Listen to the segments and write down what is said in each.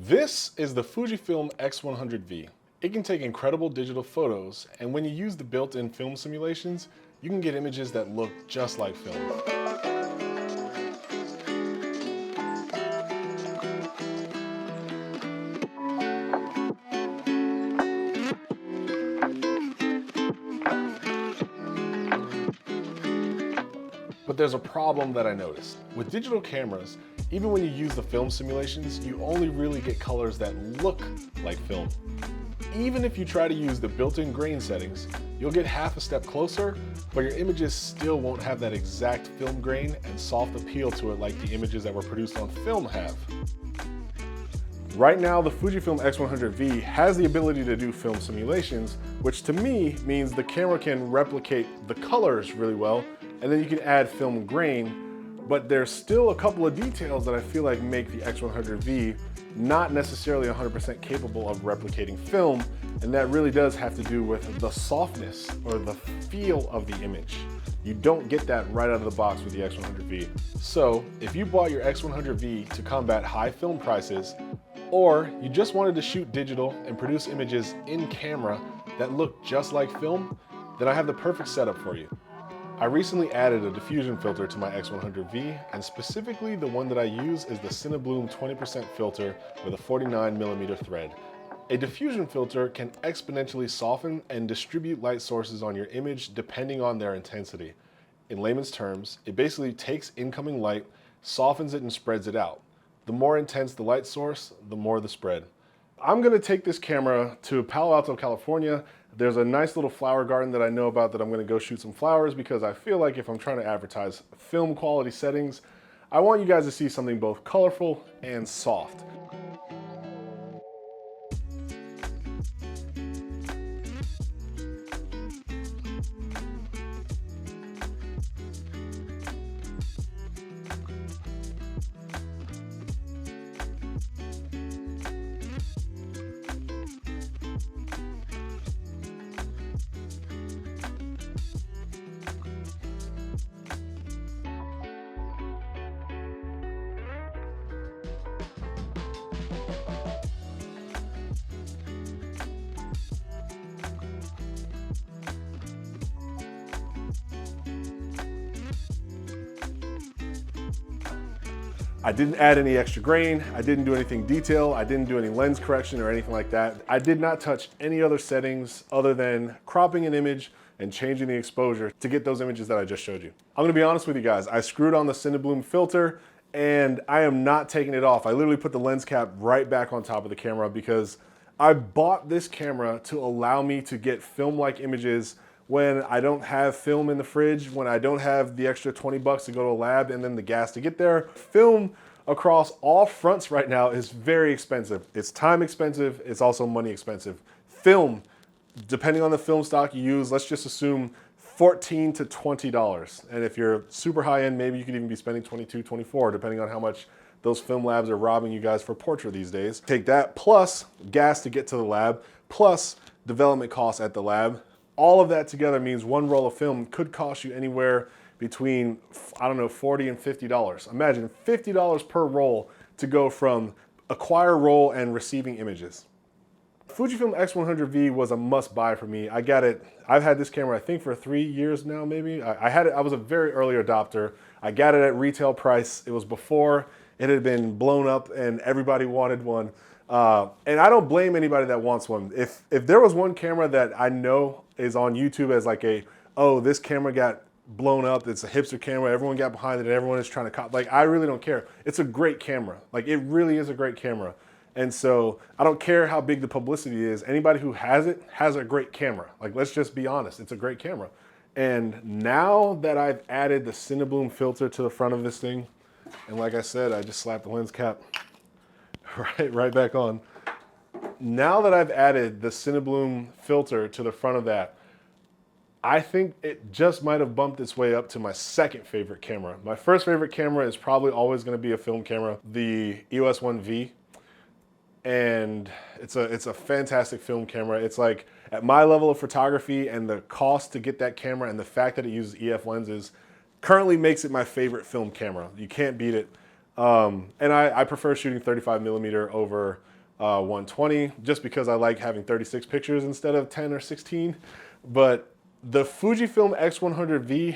This is the Fujifilm X100v. It can take incredible digital photos, and when you use the built-in film simulations, you can get images that look just like film. But there's a problem that I noticed. With digital cameras, even when you use the film simulations, you only really get colors that look like film. Even if you try to use the built-in grain settings, you'll get half a step closer, but your images still won't have that exact film grain and soft appeal to it like the images that were produced on film have. Right now, the Fujifilm X100v has the ability to do film simulations, which to me means the camera can replicate the colors really well, and then you can add film grain, but there's still a couple of details that I feel like make the X100v not necessarily 100% capable of replicating film, and that really does have to do with the softness or the feel of the image. You don't get that right out of the box with the X100v. So if you bought your X100v to combat high film prices, or you just wanted to shoot digital and produce images in camera that look just like film, then I have the perfect setup for you. I recently added a diffusion filter to my X100v, and specifically the one that I use is the Cinebloom 20% filter with a 49mm thread. A diffusion filter can exponentially soften and distribute light sources on your image depending on their intensity. In layman's terms, it basically takes incoming light, softens it, and spreads it out. The more intense the light source, the more the spread. I'm gonna take this camera to Palo Alto, California. There's a nice little flower garden that I know about that I'm gonna go shoot some flowers because I feel like if I'm trying to advertise film quality settings, I want you guys to see something both colorful and soft. I didn't add any extra grain, I didn't do anything detail, I didn't do any lens correction or anything like that. I did not touch any other settings other than cropping an image and changing the exposure to get those images that I just showed you. I'm gonna be honest with you guys, I screwed on the Cinebloom filter and I am not taking it off. I literally put the lens cap right back on top of the camera because I bought this camera to allow me to get film-like images when I don't have film in the fridge, when I don't have the extra 20 bucks to go to a lab and then the gas to get there. Film across all fronts right now is very expensive. It's time expensive, it's also money expensive. Film, depending on the film stock you use, let's just assume $14 to $20. And if you're super high end, maybe you could even be spending $22, $24, depending on how much those film labs are robbing you guys for portrait these days. Take that plus gas to get to the lab, plus development costs at the lab. All of that together means one roll of film could cost you anywhere between, I don't know, $40 and $50. Imagine $50 per roll to go from acquire roll and receiving images. Fujifilm X100v was a must buy for me. I got it, I've had this camera I think for 3 years now maybe. I was a very early adopter. I got it at retail price. It was before it had been blown up and everybody wanted one. And I don't blame anybody that wants one. If there was one camera that I know is on YouTube as like oh, this camera got blown up, it's a hipster camera, everyone got behind it and everyone is trying to copy, like I really don't care. It's a great camera. Like it really is a great camera. And so I don't care how big the publicity is. Anybody who has it has a great camera. Like let's just be honest, it's a great camera. And now that I've added the Cinebloom filter to the front of this thing, and like I said, I just slapped the lens cap right back on. Now that I've added the Cinebloom filter to the front of that, I think it just might have bumped its way up to my second favorite camera. My first favorite camera is probably always gonna be a film camera, the EOS 1V. And it's a fantastic film camera. It's like at my level of photography and the cost to get that camera and the fact that it uses EF lenses currently makes it my favorite film camera. You can't beat it. And I prefer shooting 35mm over 120 just because I like having 36 pictures instead of 10 or 16. But the Fujifilm X100v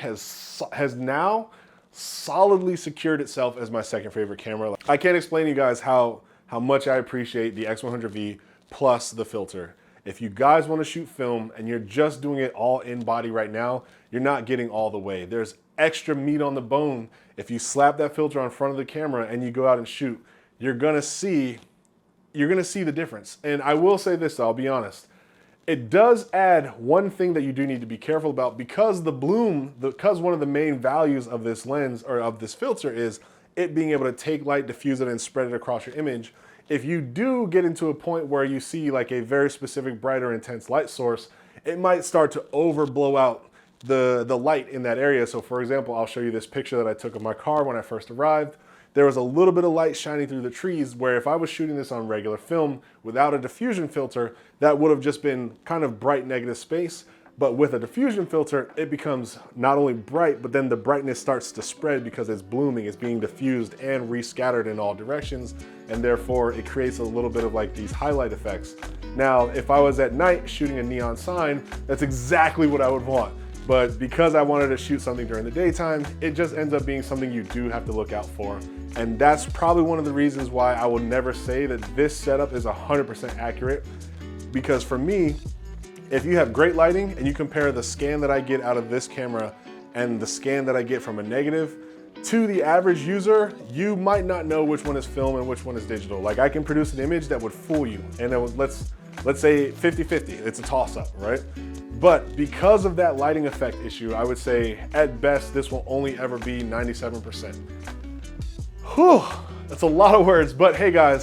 has now solidly secured itself as my second favorite camera. I can't explain to you guys how much I appreciate the X100v plus the filter. If you guys want to shoot film and you're just doing it all in body right now, you're not getting all the way. There's extra meat on the bone. If you slap that filter on front of the camera and you go out and shoot, you're gonna see the difference. And I will say this, I'll be honest. It does add one thing that you do need to be careful about, because the bloom, because one of the main values of this lens or of this filter is it being able to take light, diffuse it, and spread it across your image. If you do get into a point where you see like a very specific bright or intense light source, it might start to over blow out the light in that area. So for example, I'll show you this picture that I took of my car when I first arrived. There was a little bit of light shining through the trees, where if I was shooting this on regular film without a diffusion filter, that would have just been kind of bright negative space. But with a diffusion filter, it becomes not only bright, but then the brightness starts to spread because it's blooming, it's being diffused and rescattered in all directions. And therefore it creates a little bit of like these highlight effects. Now, if I was at night shooting a neon sign, that's exactly what I would want. But because I wanted to shoot something during the daytime, it just ends up being something you do have to look out for. And that's probably one of the reasons why I will never say that this setup is 100% accurate. Because for me, if you have great lighting and you compare the scan that I get out of this camera and the scan that I get from a negative, to the average user, you might not know which one is film and which one is digital. Like, I can produce an image that would fool you, and it would, let's say 50-50, it's a toss-up, right? But because of that lighting effect issue, I would say at best, this will only ever be 97%. Whew, that's a lot of words, but hey guys,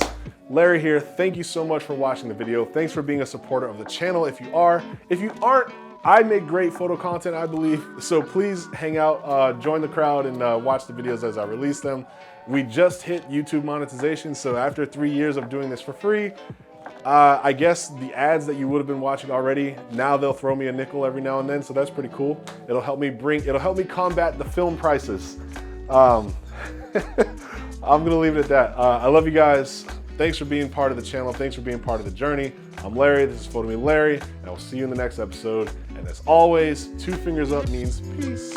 Larry here. Thank you so much for watching the video. Thanks for being a supporter of the channel if you are. If you aren't, I make great photo content, I believe. So please hang out, join the crowd, and watch the videos as I release them. We just hit YouTube monetization, so after 3 years of doing this for free, I guess the ads that you would have been watching already, now they'll throw me a nickel every now and then, so that's pretty cool. It'll help me combat the film prices. I'm gonna leave it at that. I love you guys. Thanks for being part of the channel. Thanks for being part of the journey. I'm Larry, this is PhotoMeLarry, and I will see you in the next episode. And as always, 2 fingers up means peace.